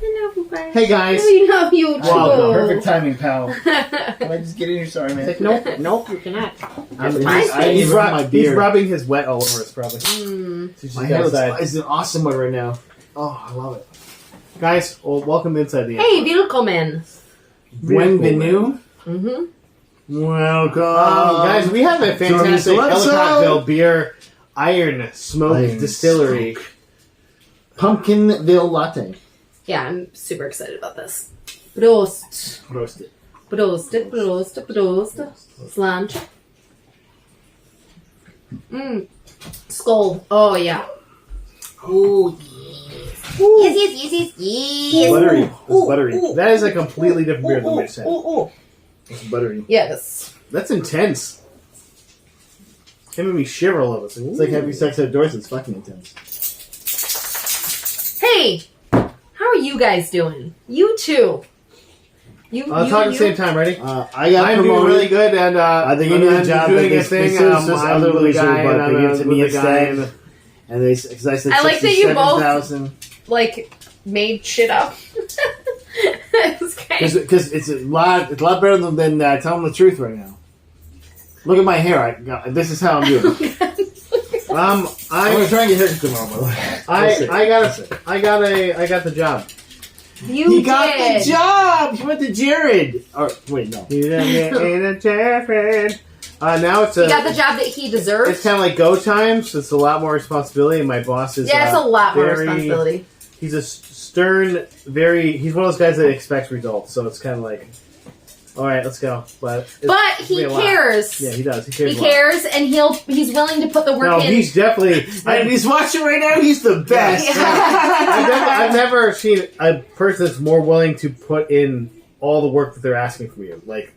Hello, guys. Hey guys. We love you too. Welcome. Perfect timing, pal. Can I just get in here? Sorry, man. Like, nope, you cannot. He's rubbing his wet all over us, probably. My head is an awesome one right now. Oh, I love it. Guys, welcome inside the Hey, willkommen. Bienvenue. Welcome. Guys, we have a fantastic Ellicottville beer iron smoke distillery. Pumpkinville latte. Yeah, I'm super excited about this. Prost. Roast it. Prost. Slanch. Skull. Oh, yeah. Oh, Yes. Buttery. It's buttery. That is a completely different beer than we said. it's buttery. Yes. That's intense. It made me shiver a little bit. It's like having sex outdoors. It's fucking intense. Hey, how are you guys doing? You too. Talk at the same time. Ready? I'm doing really good, and they gave me the job. doing a thing. I'm really with the guy, sure, but they gave it to me instead. And they, because I said I like that you both 67,000. like made shit up. Because it's a lot better than telling the truth right now. Look at my hair. This is how I'm doing. I'm gonna try and get haircut tomorrow. I got the job. He got the job. He went to Jared. Or wait, no. Now it's he got the job that he deserves. It's kind of like go time, so it's a lot more responsibility. And my boss is it's a lot more responsibility. He's a stern, he's one of those guys that expects results. So it's kind of like, all right, let's go. But he cares. Yeah, he does. He cares, and he's willing to put the work in. No, he's definitely. He's watching right now. He's the best. I've never seen a person that's more willing to put in all the work that they're asking from you. Like,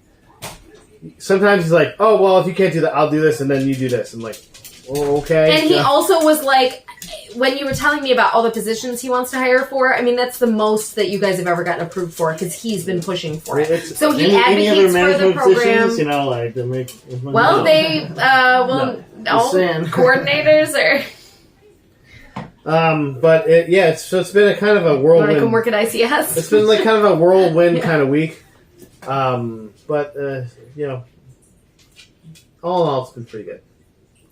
sometimes he's like, "Oh, well, if you can't do that, I'll do this, and then you do this." And like, oh, okay. And he also was like, when you were telling me about all the positions he wants to hire for, I mean, that's the most that you guys have ever gotten approved for because he's been pushing for it. So he advocates for the program. You know, like they make. Well, coordinators are. But it's been a kind of a whirlwind. I can work at ICS. It's been like kind of a whirlwind kind of week. But you know, all in all, it's been pretty good.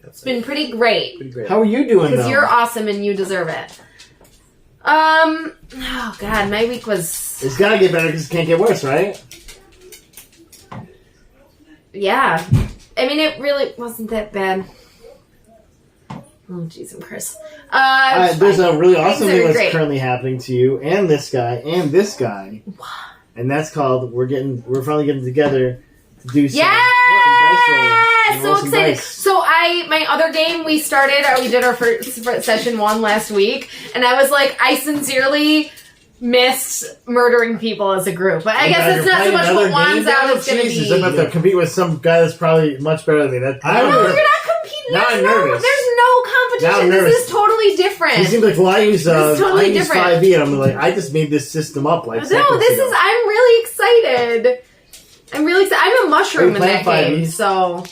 It's been pretty great. How are you doing? Because you're awesome and you deserve it. Oh God, my week was. It's gotta get better because it can't get worse, right? Yeah, I mean it really wasn't that bad. Oh Jesus Christ! There's a really awesome thing that's currently happening to you and this guy, and that's called we're finally getting together to do some. So excited! So my other game we did our first session 1 last week, and I was like, I sincerely missed murdering people as a group. But I guess it's not so much what Juan's out is going to be. I'm about to compete with some guy that's probably much better than me. You're not competing. Now I'm nervous. There's no competition. This is totally different. He seems like, well, I use totally different. 5e, and I'm like, I just made this system up like. I'm really excited. I'm a mushroom in that game, so.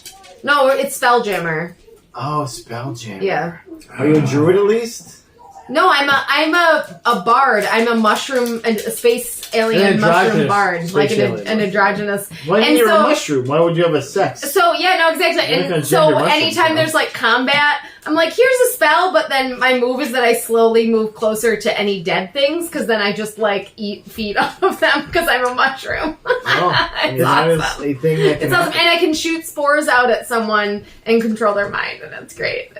No, it's Spelljammer. Oh, Spelljammer. Yeah. Are you a druid at least? No, I'm a bard. I'm a mushroom, a space alien mushroom bard, like an androgynous. Why are you a mushroom? Why would you have a sex? So yeah, no, exactly. And so anytime there's like combat, I'm like, here's a spell, but then my move is that I slowly move closer to any dead things, because then I just like feed off of them because I'm a mushroom. Oh, it's awesome. It's awesome, and I can shoot spores out at someone and control their mind, and it's great.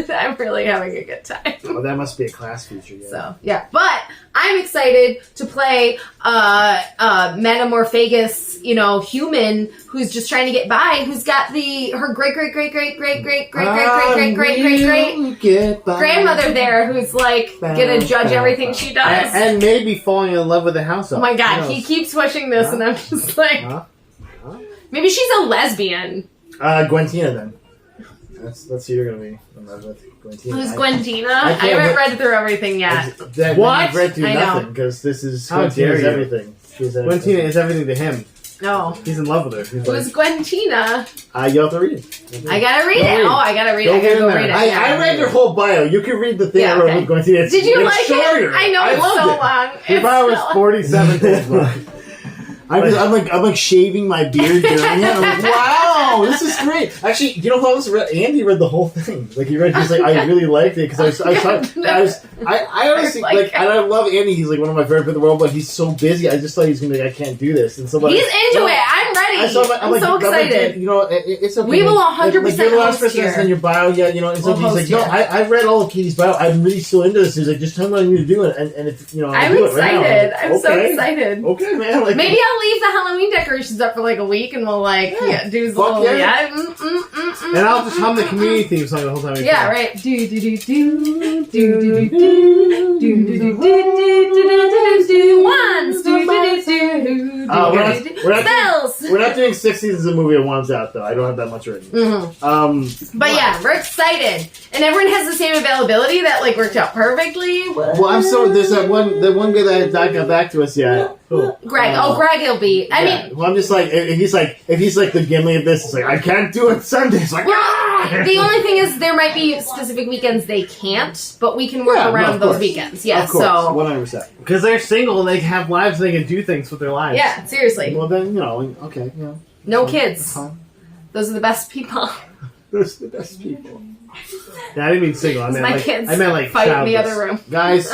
I'm really having a good time. Oh, that must be a class feature. Yeah. So yeah, but I'm excited to play Metamorphagus, human who's just trying to get by, who's got her great grandmother there who's like gonna judge everything she does and maybe falling in love with the house. Oh my God, he keeps pushing this, and I'm just like, maybe she's a lesbian. Gwentina then. That's who you're gonna be in love with. Gwentina. Who's Gwentina? I haven't read through everything yet. What? I've read through nothing because this is Gwentina is everything. Gwentina is everything to him. No. He's in love with her. He's Who's Gwentina? You have to read it. I gotta read it. Oh, I gotta read it. I gotta go read it. I read your whole bio. You can read the thing I wrote with Gwentina. Did you like shorter. it? I know it's so long. Your bio was 47 pages long. I'm like shaving my beard during it. I'm like, wow, this is great. Actually, you know who else read? Andy read the whole thing. Like he read, he's like, I really liked it because I honestly like, and I love Andy. He's like one of my favorite people in the world, but he's so busy. I just thought he was gonna be like, I can't do this, and so he's into it. I'm ready. I'm so excited. You know, it's okay. We will 100% like, you're the last person that's in your bio yet. You know, and so he's like, no, I read all of Katie's bio. I'm really still into this. He's like, just tell me what I need to do it, and if you know, I'm excited. I'm so excited. Okay, man. Like, maybe I'll leave the Halloween decorations up for like a week, and we'll like do a little and I'll just hum the community theme song the whole time. Yeah, right. Do do do do do do do do do do ones do do do we're not doing 6 seasons of movie at one shot though. I don't have that much written. But yeah, we're excited, and everyone has the same availability that like worked out perfectly. Well, I'm so there's that one guy that got back to us yet. Greg. Greg will be. I mean, well, I'm just like if he's like the Gimli of this, it's like I can't do it Sundays. Like, the only thing is there might be specific weekends they can't, but we can work around those weekends. Yeah, of course, so 100%. Because they're single and they have lives, and they can do things with their lives. Yeah, seriously. Well, then okay, yeah. No kids. Those are the best people. Those are the best people. Yeah, I didn't mean single. I meant my like kids I meant like fight in the childless. other room. Guys,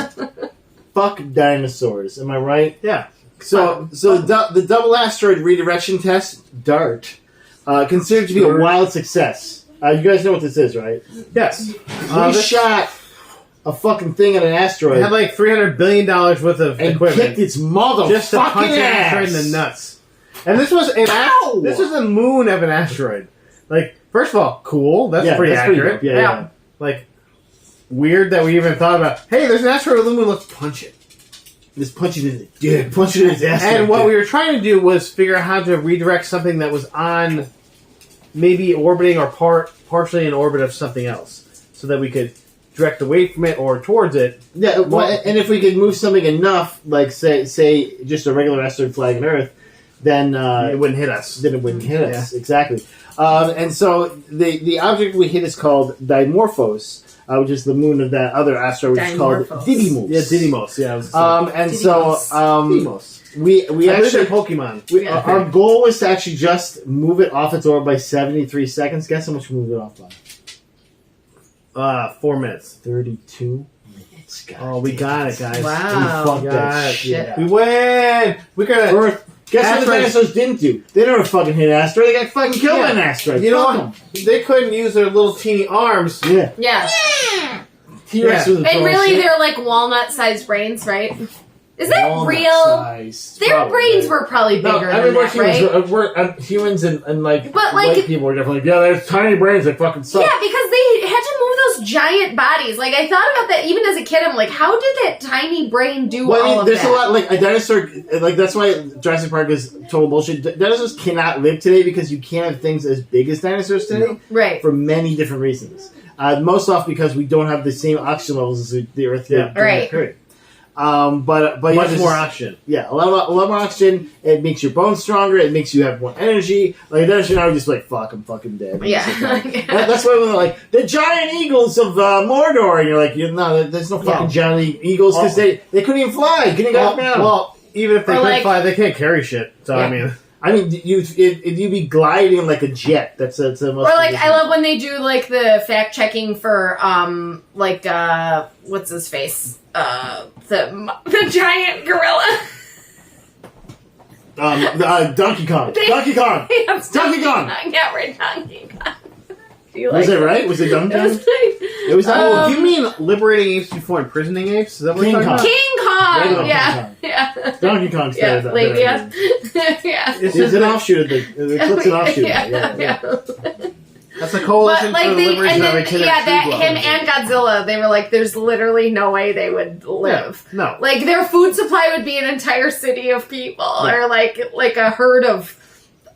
fuck dinosaurs. Am I right? Yeah. So the double asteroid redirection test, DART, considered to be a wild success. You guys know what this is, right? Yes. We shot a fucking thing at an asteroid. It had like $300 billion worth of and equipment. kicked its motherfucking just to punch an ass. asteroid in the nuts. And this was this was the moon of an asteroid. Like, first of all, cool. That's pretty accurate. Pretty yeah. Like, weird that we even thought about, hey, there's an asteroid on the moon, let's punch it. Just punch it in the dick. Punch it in his ass. And what we were trying to do was figure out how to redirect something that was on maybe orbiting or partially in orbit of something else. So that we could direct away from it or towards it. Yeah, and if we could move something enough, like say just a regular asteroid flying on Earth, then it wouldn't hit us. Then it wouldn't hit us. Yeah. Exactly. And so the object we hit is called Dimorphos, which is the moon of that other asteroid, which is called Didymos. Yeah, Didymos. Yeah. Didymos. We actually Pokemon. Our goal was to actually just move it off its orbit by 73 seconds. Guess how much we moved it off by? 4 minutes. 32 minutes. God we got it, guys. Wow. We fucked that shit. We win. We got Earth. Guess what the dinosaurs didn't do? They never fucking hit an asteroid. They got fucking killed by an asteroid. You know what? They couldn't use their little teeny arms. Yeah. Yeah. T-Rex was and really, they're like walnut-sized brains, right? Is that real? Their brains were probably bigger than that, right? Humans and like white people were definitely like, yeah, there's tiny brains that fucking suck. Yeah, because they had to move those giant bodies. Like, I thought about that even as a kid. I'm like, how did that tiny brain do all of there's that? a lot, like, a dinosaur, like, that's why Jurassic Park is total bullshit. Dinosaurs cannot live today because you can't have things as big as dinosaurs today. Right. For many different reasons. Most off because we don't have the same oxygen levels as the Earth did during that period. But much more oxygen. Yeah, a lot more oxygen. It makes your bones stronger. It makes you have more energy. Like a dinosaur now, we're just like, fuck, I'm fucking dead. Yeah. That's why when they're like the giant eagles of Mordor, and you're like, no, there's no fucking giant eagles because they couldn't even fly. Couldn't go up now. Well, even if they could fly, they can't carry shit. So I mean, you'd be gliding like a jet. That's the most. Or like, I love when they do like the fact checking for what's his face, the giant gorilla. Donkey Kong. Donkey Kong. Yes, Donkey Kong. Yeah, we're Donkey Kong. Was it right? Was it Donkey Kong? It was. Do you mean liberating apes before imprisoning apes? Is that what you're talking about? King Kong. Yeah. Donkey Kong started that. Yeah. It's an offshoot of the Eclipse an offshoot. Yeah. That's a coalition for the liberation of a kid. Him and Godzilla, they were like, there's literally no way they would live. Yeah, no. Like, their food supply would be an entire city of people, or like a herd of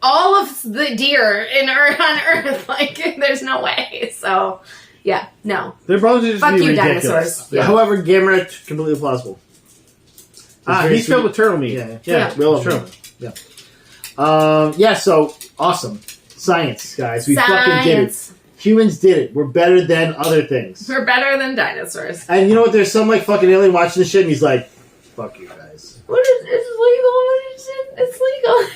all of the deer on Earth. Like, there's no way. So, yeah, no. Their bones are just Fuck you, ridiculous. dinosaurs. Yeah. However, Gamera, completely plausible. He's filled with turtle meat. Yeah. Real true. Yeah. So awesome. Science, guys. We fucking did it. Humans did it. We're better than other things. We're better than dinosaurs. And you know what? There's some like fucking alien watching this shit, and he's like, "Fuck you guys." It's legal.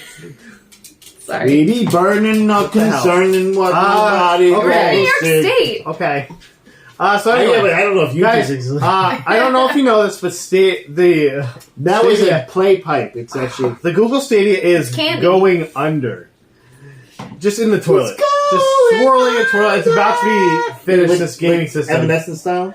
Sorry. We be burning, not concerning what nobody. Okay. New York State. Okay. So anyway, but I don't know if you guys, I don't know if you know this, but that was a play pipe. It's actually the Google Stadia is going under. Just in the toilet. Just swirling a toilet. It's about to be finished, this gaming system. Evanescence style?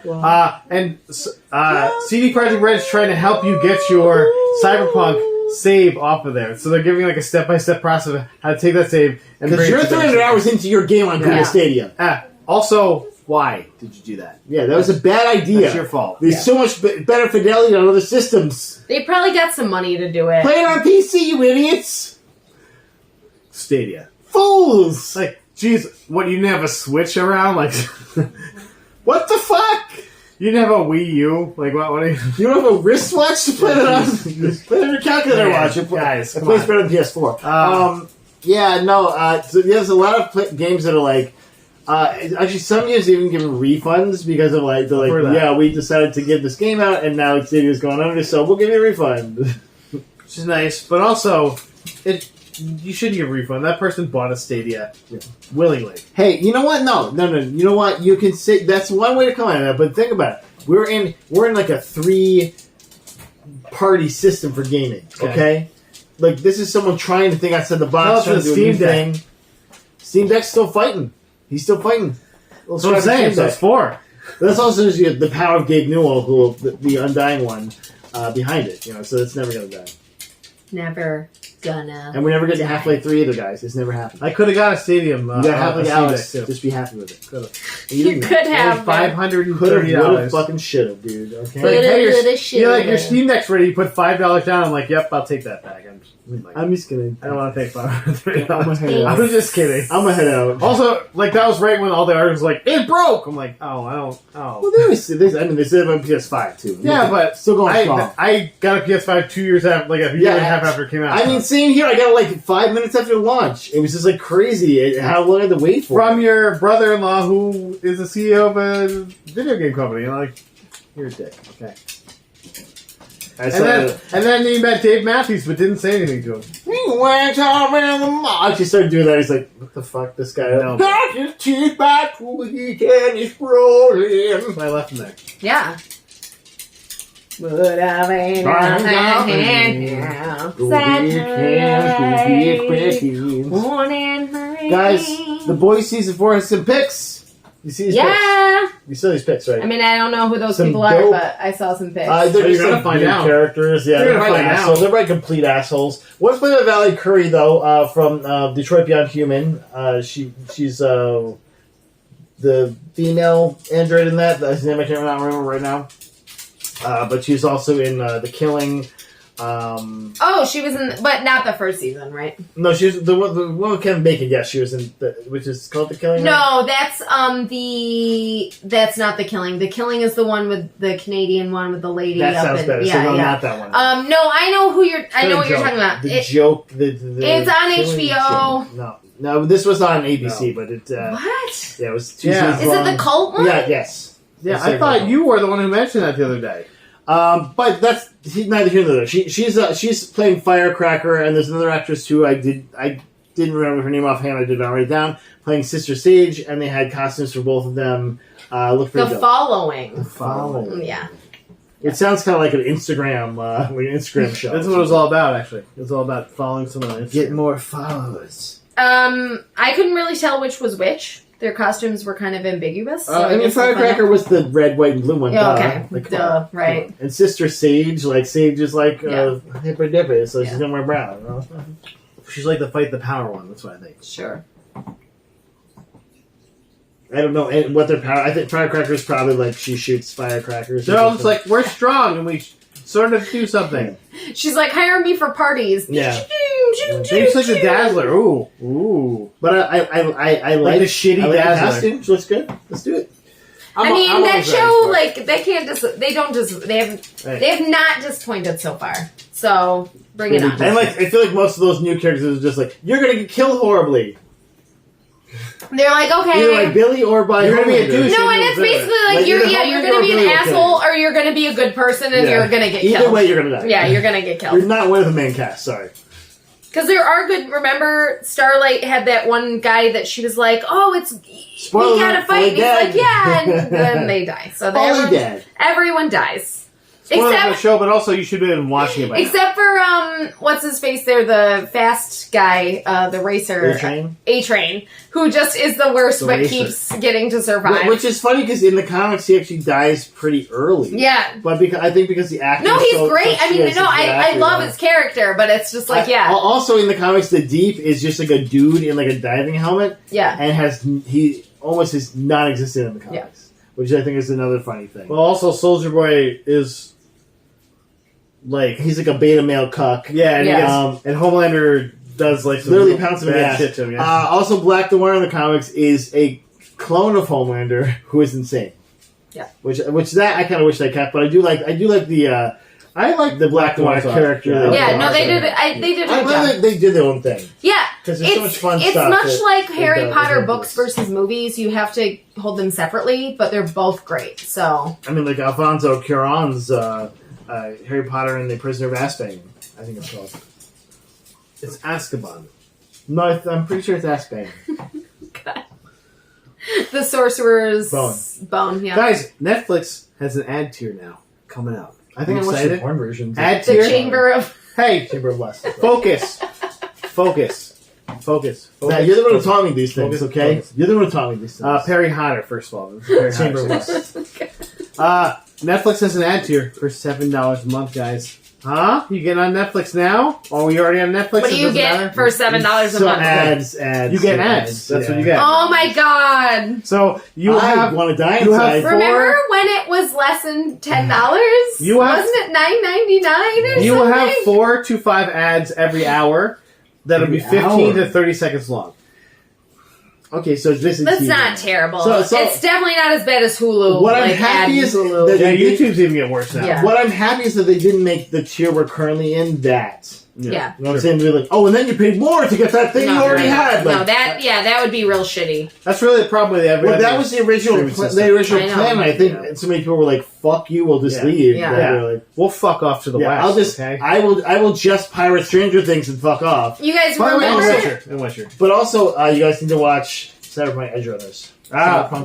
CD Projekt Red is trying to help you get your Cyberpunk save off of there. So they're giving like a step-by-step process of how to take that save and because you're 300 hours into your game on Google Stadia. Also, why did you do that? Yeah, that was a bad idea. That's your fault. There's so much better fidelity on other systems. They probably got some money to do it. Play it on PC, you idiots! Stadia. Fools! Like, jeez, what, you didn't have a Switch around? Like, what the fuck? You didn't have a Wii U? Like, what are you... You don't have a wristwatch to play it on? Play it on your calculator watch. Guys, it plays better than PS4. So there's a lot of games that are like, actually, some games even give refunds because of like, they're like, yeah, we decided to give this game out and now Stadia's going under, so we'll give you a refund. Which is nice, but also, you shouldn't give a refund. That person bought a Stadia willingly. Hey, you know what? No. You know what? You can say that's one way to come at it, but think about it. We're in like a 3-party system for gaming. Okay? Like this is someone trying to think outside the box, trying to do a new thing. Steam Deck's still fighting. He's still fighting. That's what I'm saying. So it's 4. That's also the power of Gabe Newell, the undying one, behind it. You know, so it's never gonna die. Never gonna. And we're never getting Half-Life 3 either, guys. It's never happened. I could have got a Stadium. You got Half-Life Alex. Just be happy with it. You could have $530. Fucking should have, dude. Okay. Like, hey, your Steam Deck's ready. You put $5 down. I'm like, yep, I'll take that back. I'm just kidding. I don't want to take $530. I was just kidding. I'm gonna head out. Also, like that was right when all the artists were like, it broke. I'm like, Well, they said it on PS5 too. Yeah, but still going strong. I got a PS5 2 years after, like a year and a half after it came out. I mean, same here. I got it like 5 minutes after launch. It was just like crazy how long I had to wait for. From your brother-in-law, who is the CEO of a video game company. And I'm like, you're a dick. Okay. And then he met Dave Matthews, but didn't say anything to him. He went around the mall. She started doing that. He's like, what the fuck, this guy? Knock his teeth back to the heat and he's rolling. So I left him there. Yeah. Guys, The Boys Season 4 has some picks. You see these picks? You saw these picks, right? I mean, I don't know who those people are, but I saw some pics. They're just gonna find out. Characters, yeah, they're probably assholes. They're probably complete assholes. One's played by Valerie Curry, though, from Detroit Beyond Human. She's the female android in that. His name I can't remember right now. But she's also in The Killing. She was in, but not the first season, right? No, she was the one with Kevin Bacon. Yes, she was in, which is called The Killing. No, that's that's not The Killing. The Killing is the one with the Canadian one with the lady. That sounds better. Yeah, so no, not that one. No, I know who you're. I know what you're talking about. It's on HBO. No, this was on ABC, but it. What? Yeah, it was 2 seasons Is it the cult one? Yeah. Yes. Yeah, I thought you were the one who mentioned that the other day. But that's neither here nor there. She's playing Firecracker, and there's another actress who I didn't remember her name offhand. I did not write it down. Playing Sister Sage, and they had costumes for both of them. Look for The Following. The Following. Yeah. It sounds kind of like an Instagram, show. That's what it was all about. Actually, it was all about following someone on Instagram. Get more followers. I couldn't really tell which was which. Their costumes were kind of ambiguous. So I mean, Firecracker was the red, white, and blue one. Okay. Right. And Sister Sage, Sage is hipper dipper, so she's gonna wear brown. You know? She's like the Fight the Power one. That's what I think. Sure. I don't know what their power. I think Firecracker's probably she shoots firecrackers. They're all just like, we're strong and we sort of do something. She's like, hire me for parties. Yeah. She's like the Dazzler. Ooh. But I like the shitty Dazzler. The costume. She looks good. Let's do it. That show, they can't they have not disappointed so far. So Bring it on. And like, I feel like most of those new characters are just like, you're gonna get killed horribly. They're like, okay. Either by Billy or by You're gonna be a douche. No, and it's basically like you're gonna be an asshole or you're gonna be a good person and you're gonna get killed. Either way, you're gonna die. Yeah, you're gonna get killed. You're not one of the main cast. Sorry. Because there are good. Remember, Starlight had that one guy that she was like, "Oh, Spoiler, we gotta fight." And he's like, "Yeah," and then they die. So everyone dies. Spoiler for the show, but also you should have been watching it by except for what's his face there, the fast guy, the racer, A-Train, who just is the worst, but keeps getting to survive. Which is funny because in the comics he actually dies pretty early. Yeah, but I think because the actor. No, he's great. I mean, I love his character, but it's just like Also, in the comics, the Deep is just like a dude in like a diving helmet. Yeah, and he almost is non-existent in the comics, which I think is another funny thing. Well, also Soldier Boy is. Like he's like a beta male cuck. Yeah, and Homelander does like some literally pounds him bad shit to him. Yeah. Also, Black Noir in the comics is a clone of Homelander who is insane. Yeah, which that I kind of wish I kept, but I do like the Black Noir character. Yeah, no, they did. They did. They did their own thing. Yeah, because there's so much fun it's stuff. It's much like Harry Potter books versus movies. You have to hold them separately, but they're both great. So I mean, like Alfonso Cuarón's. Harry Potter and the Prisoner of Azkaban, I think it's called. It's Azkaban. No, I'm pretty sure it's Azkaban. God. The Sorcerer's Bone. Yeah. Guys, Netflix has an ad tier now coming out. I think I'm excited. The porn version. Ad tier. The Chamber of. Hey, Chamber of Lust. Focus. Now, you're the one who taught me these things, okay? Focus. You're the one who taught me these things. Perry Hodder, first of all. Chamber of Lust. Netflix has an ad tier for $7 a month, guys. Huh? You get on Netflix now? Oh, you already on Netflix? What do you get for $7 a month? Ads. You get ads. That's what you get. Oh my god! So you want to die inside. Remember when it was less than $10? Wasn't it $9.99 or something? You will have 4 to 5 ads every hour. That'll be 15 to 30 seconds long. Okay, so this is that's not terrible. So it's definitely not as bad as Hulu. What I'm happy is that YouTube's even getting worse now. Yeah. What I'm happy is that they didn't make the tier we're currently in that. Yeah. You know what I'm saying? They're like, oh, and then you paid more to get that thing you already had. Like, that would be real shitty. That's really the problem with the Well, that was the original plan. I think so many people were like, "Fuck you, we'll just leave." Yeah. Like, we'll fuck off to the west. I will just pirate Stranger Things and fuck off. You guys remember? But also, you guys need to watch Cyberpunk Edge Runners.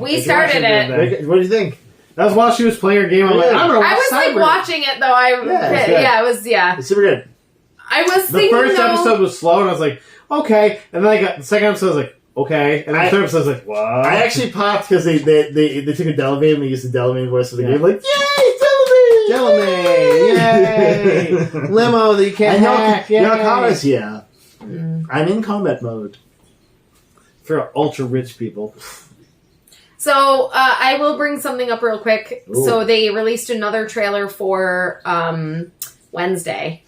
We started it. What do you think? That was while she was playing her game. I'm like, I'm gonna watch I was like watching it though. It was It's super good. I was thinking the first episode was slow, and I was like, okay. And then the second episode was like, okay. And then the third episode was like, what? I actually popped because they took a Delavine and they used the Delavine voice of the game. Like, yay, Delavine! Yay! Limo that you can't hack. I'm in combat mode. For ultra rich people. So, I will bring something up real quick. Ooh. So, they released another trailer for Wednesday.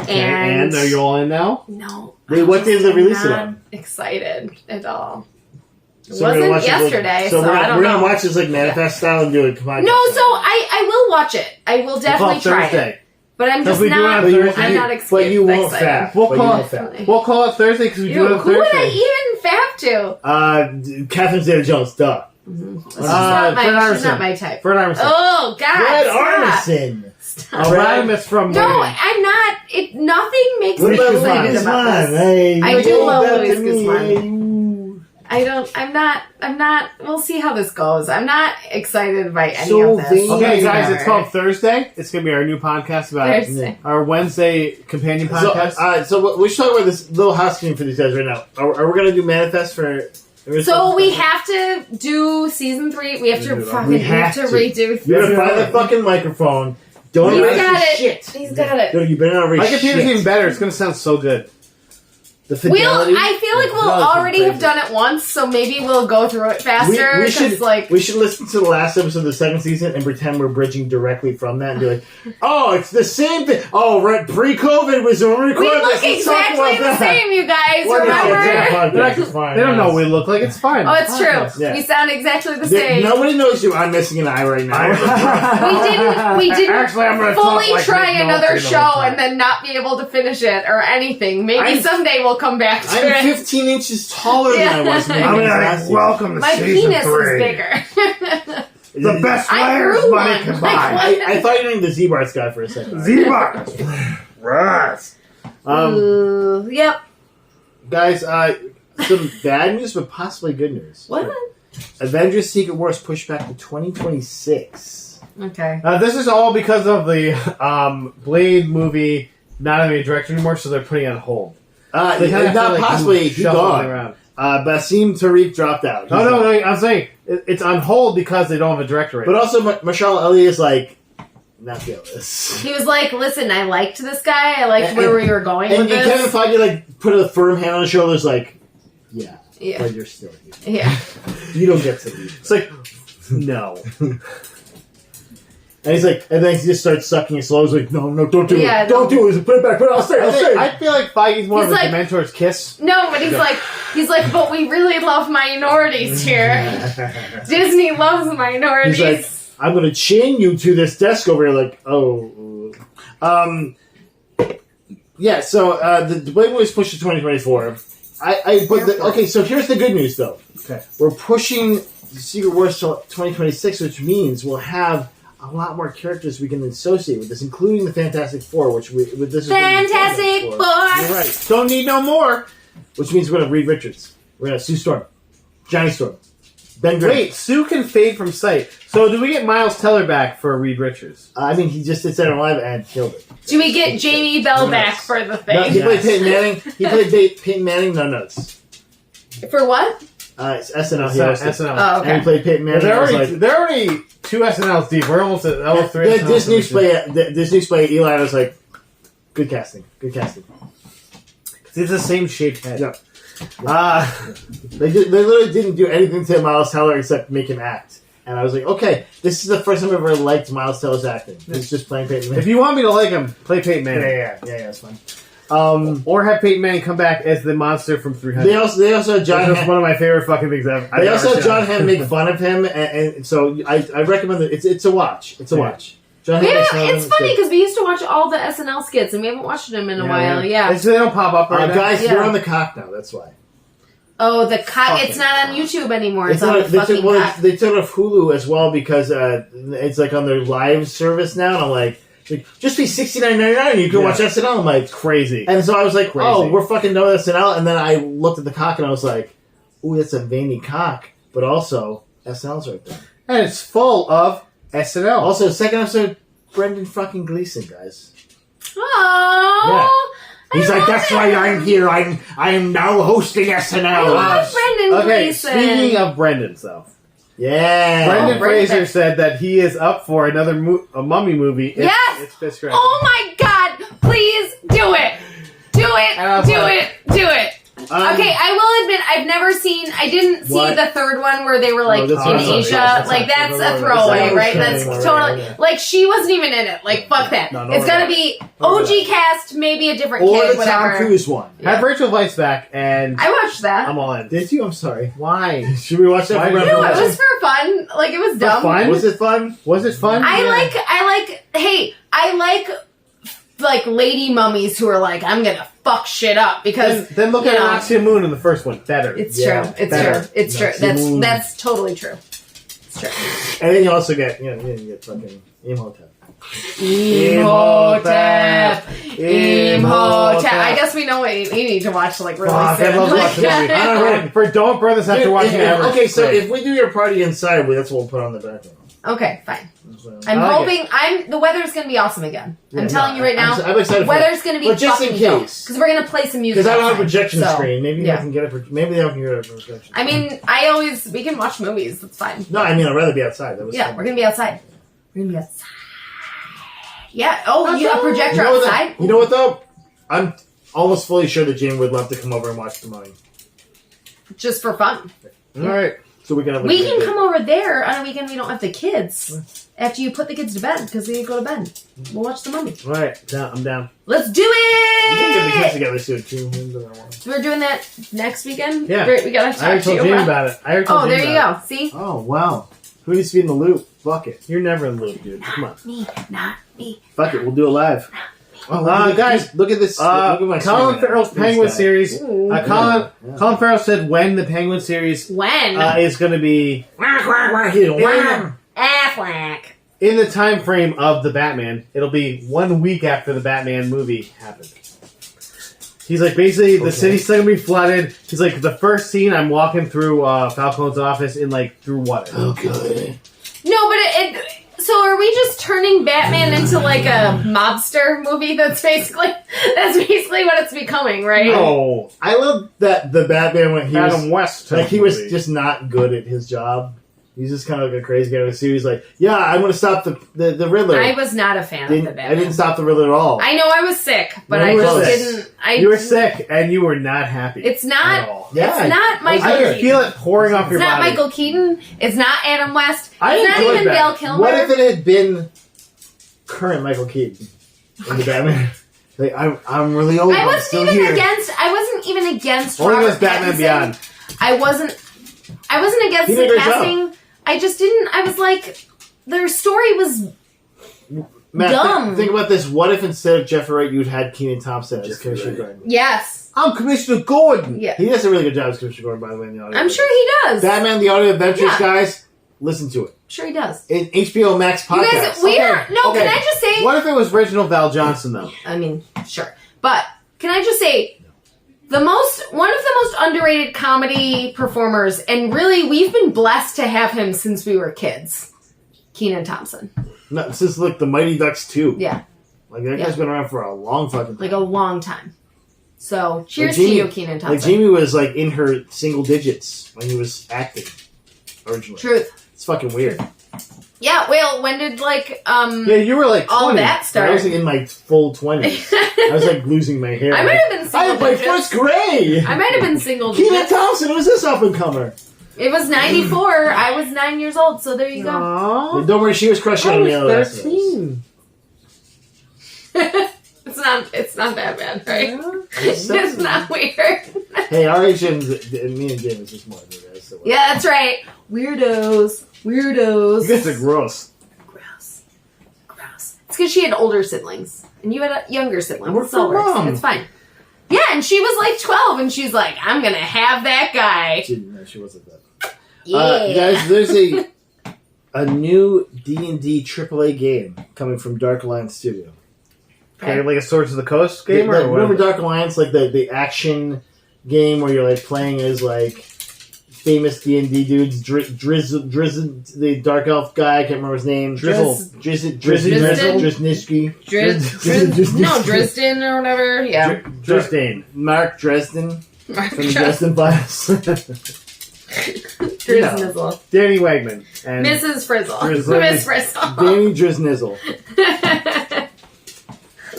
And are you all in now? No. Wait, what day did they release it on? Excited at all. It so wasn't yesterday, so I don't know. We're going to watch this like manifest style and do it. No, so I will watch it. I will definitely try it. But I'm just not. I'm not excited. But you won't fap. We'll call it Thursday because we do it on Thursday. Who would I even fap to? Catherine Zeta-Jones, duh. Mm-hmm. She's not my type. Fred Armisen. Oh, God. Fred Armisen. Radimus from No, I'm not. Nothing makes me excited about this. Hey, I do love Luis Guzman. I'm not. We'll see how this goes. I'm not excited by any of this. Okay, guys, it's called Thursday. It's going to be our new podcast about our Wednesday companion podcast. So we should talk about this little housekeeping for these guys right now. Are we going to do manifest for... So we have to do season 3. We have to redo. You have to find the fucking microphone. Don't He's got it. Shit. He's got it. Dude, you better not read my computer's even better. It's going to sound so good. The fidelity. I feel like we'll already have done it once, so maybe we'll go through it faster. We should listen to the last episode of the second season and pretend we're bridging directly from that and be like, "Oh, it's the same thing. Oh, right, pre-COVID was when we recorded this. We look exactly the same, you guys. Remember? They don't know what we look like. It's fine. Oh, it's true. Yeah. We sound exactly the same. Nobody knows you. I'm missing an eye right now. we didn't Actually, I'm gonna fully try another show and then not be able to finish it or anything. Maybe someday we'll come back to it. I'm 15 inches taller than I was. Welcome to my season penis 3. is bigger. The best layers money can buy. I thought you were the Z-Bars guy for a second. Z-Bars. Right. Yep. Guys, some bad news, but possibly good news. What? Avengers Secret Wars pushed back to 2026. Okay. This is all because of the Blade movie not having a director anymore, so they're putting it on hold. Not possibly. He gone. Basim Tariq dropped out. No, I'm saying it's on hold because they don't have a director right But now. also, Marshall Elliott is like, not jealous. He was like, listen, I liked this guy. I liked where we were going with this. And Kevin Feige like put a firm hand on his shoulders like, yeah, but you're still here. Yeah. You don't get to leave. It's like, no. And he's like, and then he just starts sucking his slow. He's like, no, don't do it. Don't do it. Put it back. I'll stay. I feel like Feige's more of a Dementor's kiss. No, but he's like, but we really love minorities here. Disney loves minorities. He's like, I'm going to chain you to this desk over here. Like, oh. Yeah, so the Blade movie is pushed to 2024. Okay, so here's the good news, though. Okay. We're pushing Secret Wars to 2026, which means we'll have a lot more characters we can associate with this, including the Fantastic Four, which this is Fantastic Four. You're right. Don't need no more. Which means we're gonna have Reed Richards. We're gonna have Sue Storm, Johnny Storm, Ben Grimm. Wait, Sue can fade from sight. So do we get Miles Teller back for Reed Richards? I mean, he just did Saturday Night Live and killed it. Do we get Jamie Bell back for the thing? No, he played Peyton Manning. He played Peyton Manning. No notes. For what? It's SNL. SNL. Oh, okay. And he played Peyton Manning. They're already 2 SNLs deep. We're almost at L3. This new play Eli was like, good casting. It's the same shaped head. Yeah. They literally didn't do anything to Miles Teller except make him act. And I was like, okay, this is the first time I've ever liked Miles Teller's acting. He's just playing Peyton Manning. If you want me to like him, play Peyton Manning. Yeah, that's fine. Or have Peyton Manning come back as the monster from 300. They also had John. That's one of my favorite fucking things ever. They also had John Hamm make fun of him, and so I recommend it. It's a watch. It's a watch. John Hamm it's funny because we used to watch all the SNL skits, and we haven't watched them in a while. Yeah. So they don't pop up right now. Guys, you're on the cock now. That's why. Oh, the cock! It's not on YouTube anymore. It's on the fucking cock. They took it off Hulu as well because it's like on their live service now, and I'm like just be $69.99 and you can watch SNL. I'm like, crazy. And so I was like, oh, we're fucking done with SNL. And then I looked at the cock and I was like, ooh, that's a veiny cock. But also, SNL's right there. And it's full of SNL. Also, second episode, Brendan fucking Gleeson, guys. Oh, yeah. He's like, that's why I'm here. I am now hosting SNL. I love Brendan Gleeson. Speaking of Brendan's, though. Yeah. Brendan Fraser said that he is up for another mummy movie. It's Fisk Record. Oh my god! Please do it! Do it! Okay, I will admit I've never seen. I didn't see the third one where they were like in Asia. Like that's a throwaway, right? That's totally like she wasn't even in it. Like fuck that. It's gotta be OG cast, maybe a different or kid, the whatever. Tom Cruise one. Have Rachel Weisz back, and I watched that. I'm all in. Did you? I'm sorry. Why? Should we watch that? No, it was for fun. Like it was dumb. Fun? Was it fun? Was it fun? I like lady mummies who are like, I'm gonna fuck shit up because then look at Roxy Moon in the first one. Better. It's true. It's true. That's totally true. It's true. And then you also get fucking Imhotep. I guess we know what you need to watch like really soon. I love watching the movie. Don't burn this after watching it ever. Okay, so if we do your party inside, that's what we'll put on the background. Okay, fine. I'm hoping. The weather's gonna be awesome again. I'm telling you right now. I'm excited. Weather's gonna be but just in case, because we're gonna play some music. Because I don't have a projection screen. Maybe they can get it. Maybe they can get a projection. I mean, we can watch movies. That's fine. No, I mean I'd rather be outside. We're gonna be outside. Yeah. Oh, a projector outside. You know what though? almost fully sure that Jamie would love to come over and watch The Mummy. Just for fun. All right. So we can have We can come over there on a weekend we don't have the kids. After you put the kids to bed, because they go to bed. We'll watch The Mummy. All right. I'm down. Let's do We can get the kids it! together soon, too. We're doing that next weekend? Yeah. Great, we gotta I talk already to told you. Jamie about it. Oh, there you go. See? Oh, wow. Who needs to be in the loop? Fuck it. You're never in the loop, dude. Come on. Me, not me. Fuck it. We'll do it live. Oh, Guys, look at this. Look at my Colin screen. Farrell's This Penguin guy. series. Colin Yeah. Colin Farrell said when the Penguin series When? is going to be Affleck. in the time frame of the Batman. It'll be 1 week after the Batman movie happened. He's like, basically, the city's still gonna be flooded. He's like, the first scene, I'm walking through Falcone's office in like through water. Oh, good. No, but so are we just turning Batman into like a mobster movie? That's basically what it's becoming, right? Oh, I love that the Batman when he Adam was West. like he was movie. just not good at his job. He's just kind of like a crazy guy. So he's like, yeah, I'm going to stop the Riddler. I was not a fan of the I Batman. didn't stop the Riddler at all. I know I was sick, but No, I you were just sick. didn't. You were sick and you were not happy. It's at not. all. Yeah, It's not Michael I could Keaton. feel it pouring off It's your not body. Michael Keaton. It's not Adam West. I It's not enjoyed even that. Val Kilmer. What if it had been current Michael Keaton in the Batman? Like, I'm really old. I I'm wasn't still even here. against. I wasn't even against. Only Robert was Batman Pattinson. Beyond. I wasn't against He the did a great job. casting. I just didn't. I was like, their story was Matt, dumb. Think about this. What if instead of Jeffrey Wright, you'd had Keenan Thompson as Jeffrey Commissioner Wright. Gordon? yes. I'm Commissioner Gordon. Yeah. He does a really good job as Commissioner Gordon, by the way, in the audio. I'm sure he does. Batman: The Audio Adventures, Yeah. guys. Listen to it. Sure he does. In HBO Max You podcast. guys, we are no. Okay. Can I just say? What if it was original Val Johnson though? I mean, sure, but can I just say? One of the most underrated comedy performers, and really, we've been blessed to have him since we were kids. Kenan Thompson. No, since like the Mighty Ducks 2. Yeah, Like that Yeah. guy's been around for a long fucking time. like a long time. So, cheers Jamie- to you, Kenan Thompson. Like Jamie was like in her single digits when he was acting originally. Truth. It's fucking weird. Yeah. Well, when did Yeah, you were like 20. all that I start? was like, in my full 20s. I was like losing my hair. I might have been I single had my digits. first grade. I might have been single Kenan digits. Thompson was this up and comer. It was 94. I was 9 years old, so there you go. Aww. Don't worry, she was crushing I on was me. on the last of those. 13. It's not that bad, right? It's It's not weird. Hey, our age and me and Jim is just more than you guys. So Yeah, that's right. Weirdos. You guys are gross. Gross. It's because she had older siblings, and you had a younger sibling. We're It still from works. Mom. It's fine. Yeah, and she was like 12, and she's like, I'm gonna have that guy. she wasn't that. Yeah. Guys, there's a new D&D AAA game coming from Dark Alliance Studio. Okay, like a Swords of the Coast game Like, or remember what? Dark Alliance, like the action game where you're like playing as like famous D&D dudes, Drizzt, the dark elf guy, I can't remember his name. Drizzt. Driznizzle, No, Drisden or whatever. Yeah. Drizzt. Mark Dresden from the Dresden Files. Driznizzle. Danny Wegman and Mrs. Frizzle. Drizzle. Miss Frizzle. Danny Driznizzle.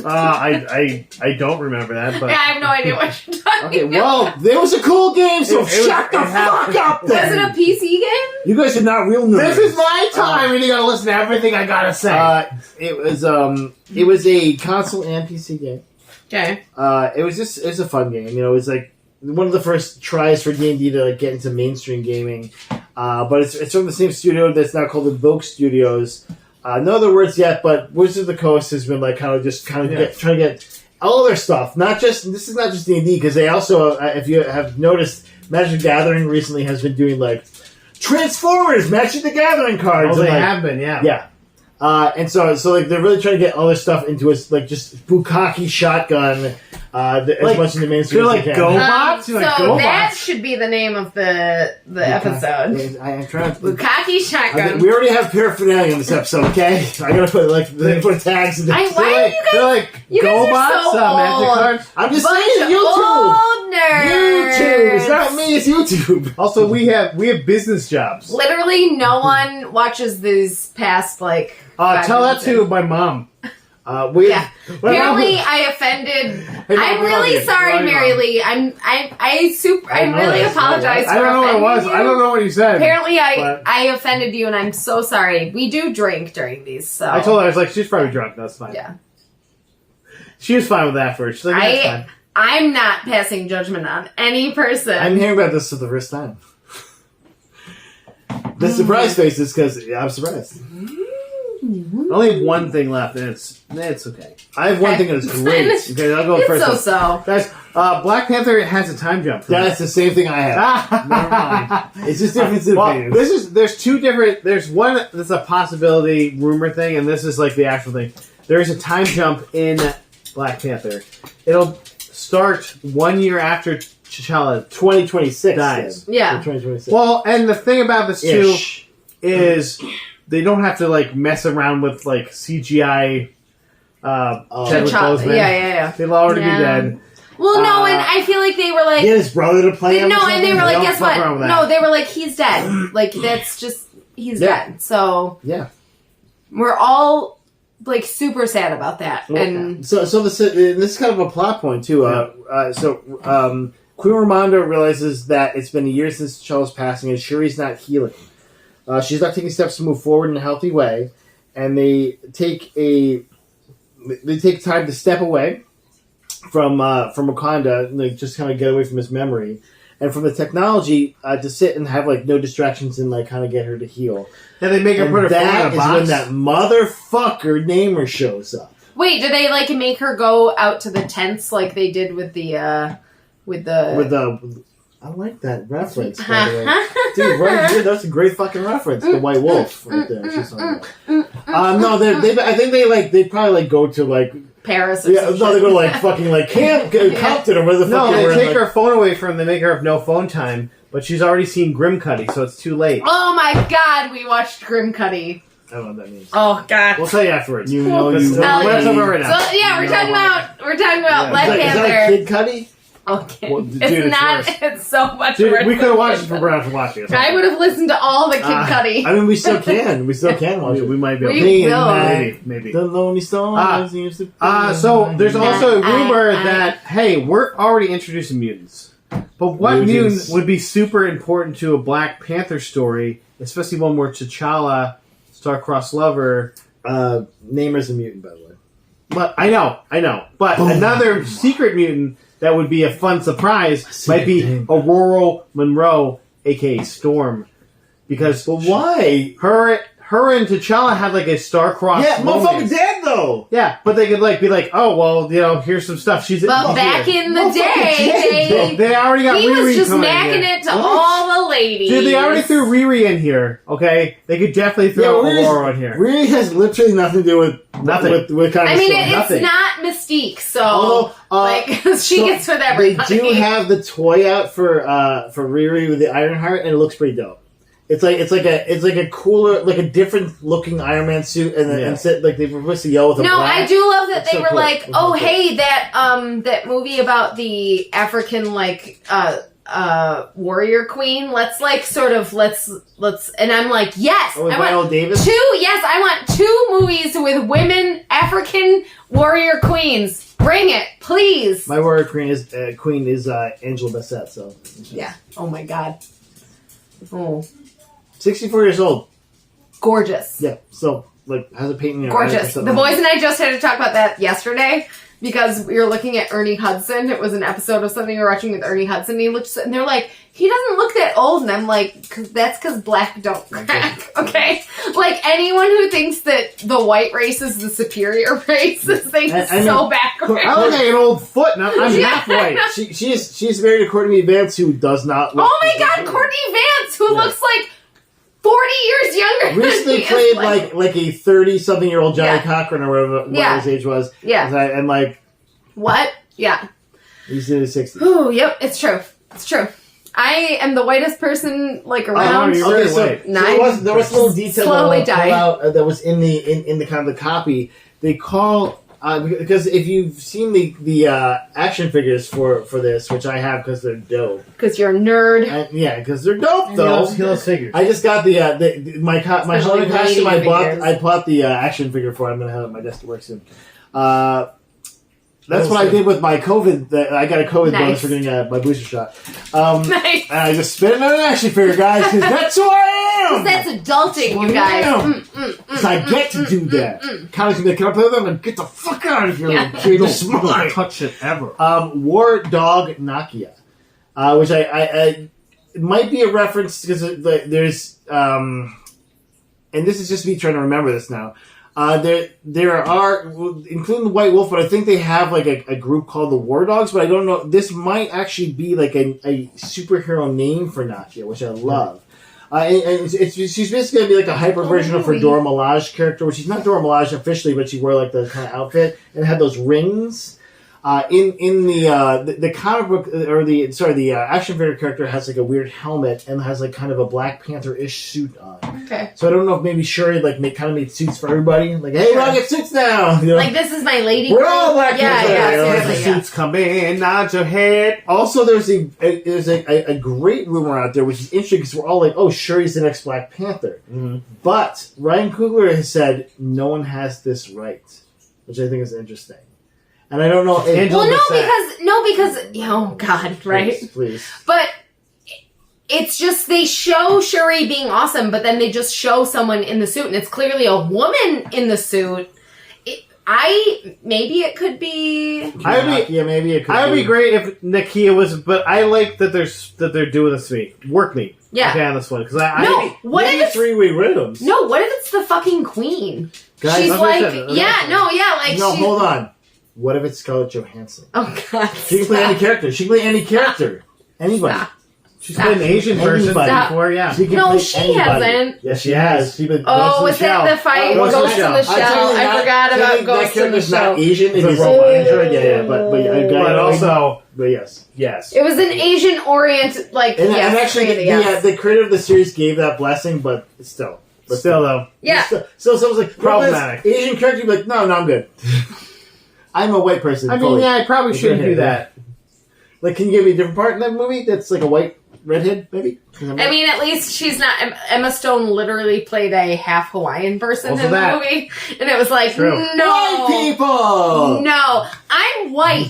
I don't remember that, but Yeah, I have no idea what you're talking Okay, about. well, there was a cool game, so It was- shut the it happened. fuck up Was then. it a PC game? You guys are not real nerds. this is my time, and you gotta listen to everything I gotta say. It was a console and PC game. Okay. It was a fun game. You know, it was like one of the first tries for D&D to like get into mainstream gaming. But it's from the same studio that's now called Invoke Studios. No other words yet, but Wizards of the Coast has been like trying to get all their stuff. This is not just D&D, because they also, if you have noticed, Magic the Gathering recently has been doing like Transformers, Magic the Gathering cards. oh, and, they like, have been, yeah. yeah. And so like they're really trying to get all their stuff into a like just bukkake shotgun as Like, much in the mainstream you're as like they Go can. Bots? So You're like, go that bots. should be the name of the episode. I'm trying to. Bukkake shotgun. We already have paraphernalia in this episode, okay? I gotta put tags in Why it. are you guys? They're like You Go guys are Bots, so Magic old. cards. I'm just Bunch saying, of YouTube. old nerds. YouTube. It's not me. It's YouTube. Also, we have business jobs. Literally, no one watches these past like. 5 Tell that minutes to my mom. Apparently, I offended. I'm really sorry, Mary Lee. I really apologize. I don't know what it was. I don't know what you said. Apparently, I offended you, and I'm so sorry. We do drink during these, so I told her I was like, she's probably drunk. That's fine. Yeah, she was fine with that first. She's like, that's fine. I'm not passing judgment on any person. I'm hearing about this for the first time. The surprise face is because I'm surprised. I only have one thing left, and it's okay. I have one thing that's great. Okay, I'll go it's first. So. Guys, Black Panther has a time jump. That's the same thing I have. Never mind. It's just different opinions. There's two different. There's one that's a possibility rumor thing, and this is like the actual thing. There's a time jump in Black Panther. It'll start 1 year after T'Challa 2026 dies. Yeah. 2026. Well, and the thing about this too is they don't have to like mess around with like CGI. Chadwick Boseman. Yeah. They'll already be dead. Well, no, and I feel like they were like, get his brother to play him. No, and they were like, guess what? No, they were like, he's dead. Like that's just dead. So yeah, we're all like super sad about that. Well, and so this is kind of a plot point too. Queen Ramonda realizes that it's been a year since T'Challa's passing, and Shuri's not healing. She's not taking steps to move forward in a healthy way, and they take time to step away from Wakanda, and like just kind of get away from his memory, and from the technology to sit and have like no distractions and like kind of get her to heal. And they make her put her phone in a box. That is when that motherfucker Namor shows up. Wait, did they like make her go out to the tents like they did with the I like that reference, by the way. Dude, right here, that's a great fucking reference. The White Wolf, right there. She's on that. No, I think they probably like go to like Paris. Or they go to like fucking like Compton or where the fuck. No, they take her phone away from. They make her have no phone time, but she's already seen Grim Cuddy, so it's too late. Oh my god, we watched Grim Cuddy. I don't know what that means. Oh god, we'll tell you afterwards. You know you. Let's over right now. So yeah, we're talking about Black Panther. Is that a Kid Cuddy? Okay. Well, dude, it's not. It's so much worse. We could have watched it for Brown for watching it. I would have listened to all the Kid Cudi. I mean, we still can. We still can watch it. We might be able to. Maybe. The Lonely Stone. So there's also a rumor that, hey, we're already introducing mutants. But what mutant would be super important to a Black Panther story, especially one where T'Challa, star-crossed lover... Namor's a mutant, by the way. But I know. But another secret mutant... that would be a fun surprise. Might be Aurora Monroe, a.k.a. Storm. Because... But why? Her and T'Challa had like a star-crossed... Yeah, motherfucker dead, though! Yeah, but they could like be like, oh, well, you know, here's some stuff. She's... But back in the day, they already got Riri coming in. He was just macking it to all the ladies. Dude, they already threw Riri in here, okay? They could definitely throw Aurora in here. Riri has literally nothing to do with... Nothing. With kind of it's not Mystique, so... she gets with everybody. They do have the toy out for Riri with the Ironheart, and it looks pretty dope. It's like a cooler, like a different looking Iron Man suit, and like they replaced the yellow with a black. I do love that That's they so were cool. like, oh hey, that movie about the African warrior queen. Let's and I'm like, yes, with I Viola want Davis? I want 2 movies with women African warrior queens. Bring it, please. My warrior queen is Angela Bassett. So yeah. Oh my god. Oh. 64 years old. Gorgeous. Yeah. So like has a painting. Gorgeous. The boys and I just had to talk about that yesterday. Because we were looking at Ernie Hudson. It was an episode of something we were watching with Ernie Hudson. And they're like, he doesn't look that old. And I'm like, that's because black don't crack. Okay? Like, anyone who thinks that the white race is the superior race is thinking so backwards. I look like an old foot, and I'm half white. She's married to Courtney Vance, who does not look... Oh my god, Courtney Vance, who looks like 40 years younger. Recently played like a 30-something-year-old Johnny Cochran or whatever his age was. Yeah. And like... What? Yeah. He's in his 60s. Ooh, yep, it's true. It's true. I am the whitest person around. There was a little detail that was in the kind of the copy. They call because if you've seen the action figures for this, which I have because they're dope. Because you're a nerd. Because they're dope though. He loves figures. I just got my Halloween costume. I bought the action figure for. I'm gonna have it at my desk to work soon. That's what I did with my COVID. I got a COVID bonus for getting my booster shot. Nice. And I just spit it on an action figure, guys, because that's who I am! That's adulting, you guys. Because I get to do that. Connor's gonna be like, can I play with them? And get the fuck out of here, Yeah. kid. Don't Smart. touch it ever. War Dog Nakia. Which I it might be a reference because there's and this is just me trying to remember this now. There are, including the White Wolf, but I think they have like a group called the War Dogs. But I don't know. This might actually be like a superhero name for Nakia, which I love. And she's basically gonna be like a hyper version of her Dora Milaje character, which she's not Dora Milaje officially, but she wore like the kind of outfit and had those rings. In the comic book or the action figure character has like a weird helmet and has like kind of a Black Panther-ish suit on. Okay. So I don't know if maybe Shuri like kind of made suits for everybody. Like, hey, we all get suits now. You know? Like, this is my lady. We're all Black Panther. Yeah, The seriously, yeah. suits come in, nod your head. Also, there's a great rumor out there, which is interesting because we're all like, oh, Shuri's the next Black Panther. Mm-hmm. But Ryan Coogler has said no one has this right, which I think is interesting. And I don't know. Well, because oh god, right? Please. But it's just they show Shuri being awesome, but then they just show someone in the suit, and it's clearly a woman in the suit. Maybe it could be. Maybe it could. I would be great if Nakia was, but I like that they're doing this to me. Work me. Yeah. Okay, on this one because What if it's three-way rhythms? No, what if it's the fucking queen? Guys, She's I'm like, just saying, No, hold on. What if it's Scarlett Johansson? Oh god, She can play any character. She can play any character. Anybody. Stop. she's been an Asian person Anybody. before. Yeah. She can No, play she anybody. hasn't. Yes, she has. She been, Oh, was that the fight? Ghost Ghost in in the the Shell. Shell. I forgot about Ghost that in the character's not Shell. Asian. It's It is a robot. Android. Yeah. But also, But yes. yes. It was an Asian Orient, like, And yes, actually, yes. the creator of the series gave that blessing, but still. Still though. Yeah. So someone's like, Problematic. Asian character, you'd be like, no, I'm good. I'm a white person. I mean, fully. yeah, I probably shouldn't do that. Like, can you give me a different part in that movie that's like a white redhead, maybe? I mean, at least she's not. Emma Stone literally played a half Hawaiian person Also in the that. movie, and it was like, True. no, White people! no, I'm white.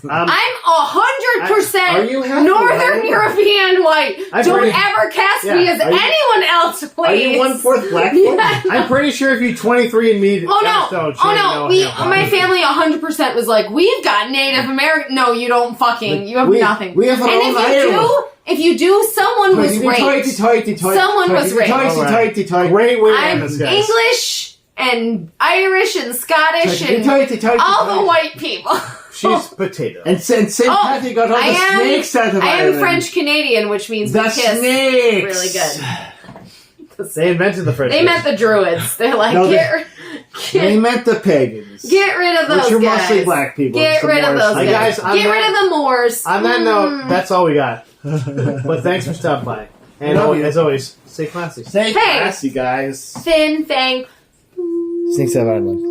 I'm Are 100% you half Northern Hawaiian? European white. I'm Don't pretty- ever cast me Yeah. as Are you- anyone else, please. Are you 1/4 black? Yeah. I'm pretty sure if you 23 and me, Oh no! My family 100% was like, we've got Native American. No, you don't fucking. You have nothing. We have our and own if you do, someone was raped. Someone was raped. Great way to I'm end this, guys. English and Irish and Scottish and all the white people. She's potato. And St. Patrick got all the snakes out of I am Ireland. French Canadian, which means The we kiss snakes. really good. They invented the French. They meant the Druids. They're like, No, get They meant the pagans. rid of those Which are guys. mostly black people. Get It's the rid of Moors. those Hey, guys. guys, on Get that- rid of the Moors. On that note, that's all we got. But thanks for stopping by. And Love you. as always, stay classy. Stay Hey. classy, guys. Fin Fang. Snakes have Ireland.